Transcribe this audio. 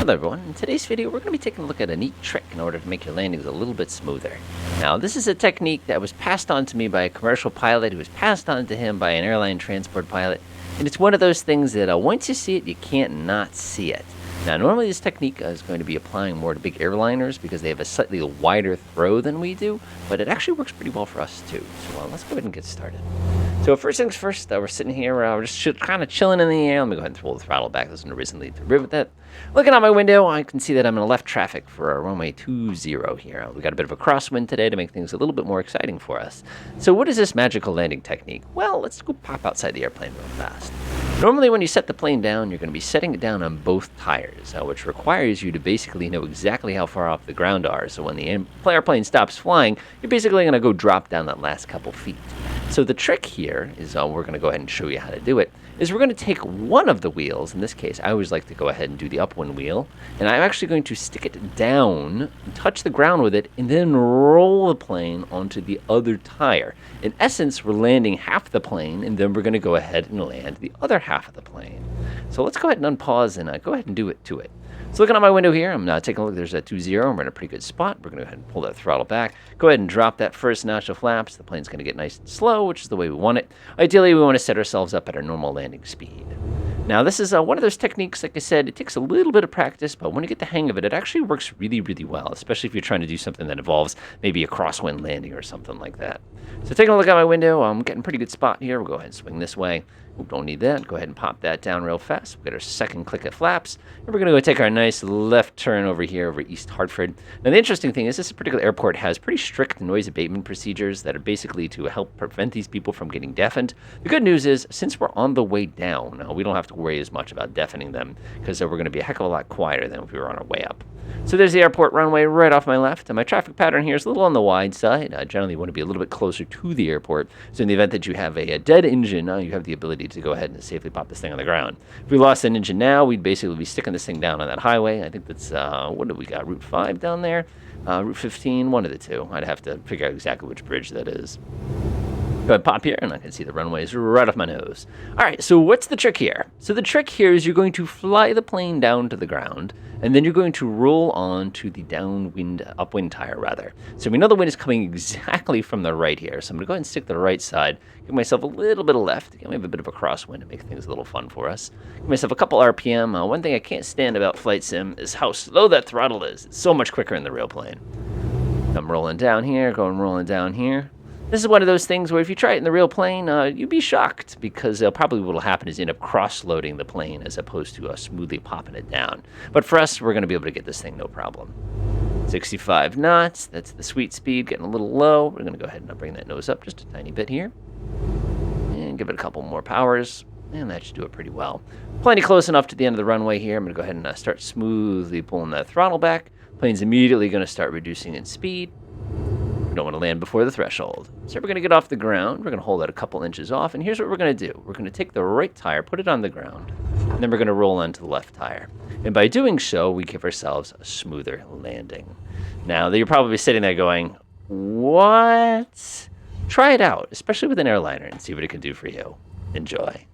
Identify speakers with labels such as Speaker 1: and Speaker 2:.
Speaker 1: Hello everyone, in today's video we're going to be taking a look at a neat trick in order to make your landings a little bit smoother. Now this is a technique that was passed on to me by a commercial pilot who was passed on to him by an airline transport pilot, and it's one of those things that once you see it you can't not see it. Now normally this technique is going to be applying more to big airliners because they have a slightly wider throw than we do, but it actually works pretty well for us too. So let's go ahead and get started. So first things first, we're sitting here, we're just kind of chilling in the air. Let me go ahead and throw the throttle back. There's no reason to leave the rib with that. Looking out my window, I can see that I'm in left traffic for runway 20 here. We got a bit of a crosswind today to make things a little bit more exciting for us. So what is this magical landing technique? Well, let's go pop outside the airplane real fast. Normally when you set the plane down, you're going to be setting it down on both tires, which requires you to basically know exactly how far off the ground are. So when the airplane stops flying, you're basically going to go drop down that last couple feet. So the trick here is, we're going to go ahead and show you how to do it, is we're going to take one of the wheels. In this case, I always like to go ahead and do the upwind wheel, and I'm actually going to stick it down, touch the ground with it, and then roll the plane onto the other tire. In essence, we're landing half the plane, and then we're going to go ahead and land the other half of the plane. So let's go ahead and unpause and go ahead and do it to it. So looking out my window here, I'm taking a look. There's that 20. We're in a pretty good spot. We're going to go ahead and pull that throttle back. Go ahead and drop that first notch of flaps. The plane's going to get nice and slow, which is the way we want it. Ideally, we want to set ourselves up at our normal landing speed. Now, this is one of those techniques, like I said, it takes a little bit of practice, but when you get the hang of it, it actually works really, really well, especially if you're trying to do something that involves maybe a crosswind landing or something like that. So taking a look out my window, I'm getting a pretty good spot here. We'll go ahead and swing this way. Oop, don't need that. Go ahead and pop that down real fast. We'll get our second click of flaps, and we're going to go take our nice left turn over here over East Hartford. Now, the interesting thing is this particular airport has pretty strict noise abatement procedures that are basically to help prevent these people from getting deafened. The good news is, since we're on the way down, we don't have to worry as much about deafening them because we're going to be a heck of a lot quieter than if we were on our way up. So there's the airport runway right off my left, and my traffic pattern here is a little on the wide side. Generally, you want to be a little bit closer to the airport, so in the event that you have a dead engine, you have the ability to go ahead and safely pop this thing on the ground. If we lost an engine now, we'd basically be sticking this thing down on that highway. I think that's, what do we got, Route 5 down there? Route 15, one of the two. I'd have to figure out exactly which bridge that is. Go ahead, pop here, and I can see the runways right off my nose. All right, so what's the trick here? So the trick here is you're going to fly the plane down to the ground, and then you're going to roll on to the upwind tire, rather. So we know the wind is coming exactly from the right here, so I'm going to go ahead and stick the right side, give myself a little bit of left. Again, we have a bit of a crosswind to make things a little fun for us. Give myself a couple RPM. One thing I can't stand about Flight Sim is how slow that throttle is. It's so much quicker in the real plane. I'm rolling down here, rolling down here. This is one of those things where if you try it in the real plane, you'd be shocked because probably what will happen is you end up cross-loading the plane as opposed to smoothly popping it down. But for us, we're going to be able to get this thing no problem. 65 knots, that's the sweet speed, getting a little low. We're going to go ahead and bring that nose up just a tiny bit here. And give it a couple more powers, and that should do it pretty well. Plenty close enough to the end of the runway here. I'm going to go ahead and start smoothly pulling that throttle back. Plane's immediately going to start reducing in speed. We don't want to land before the threshold. So we're going to get off the ground. We're going to hold that a couple inches off. And here's what we're going to do. We're going to take the right tire, put it on the ground, and then we're going to roll onto the left tire. And by doing so, we give ourselves a smoother landing. Now, you're probably sitting there going, what? Try it out, especially with an airliner, and see what it can do for you. Enjoy.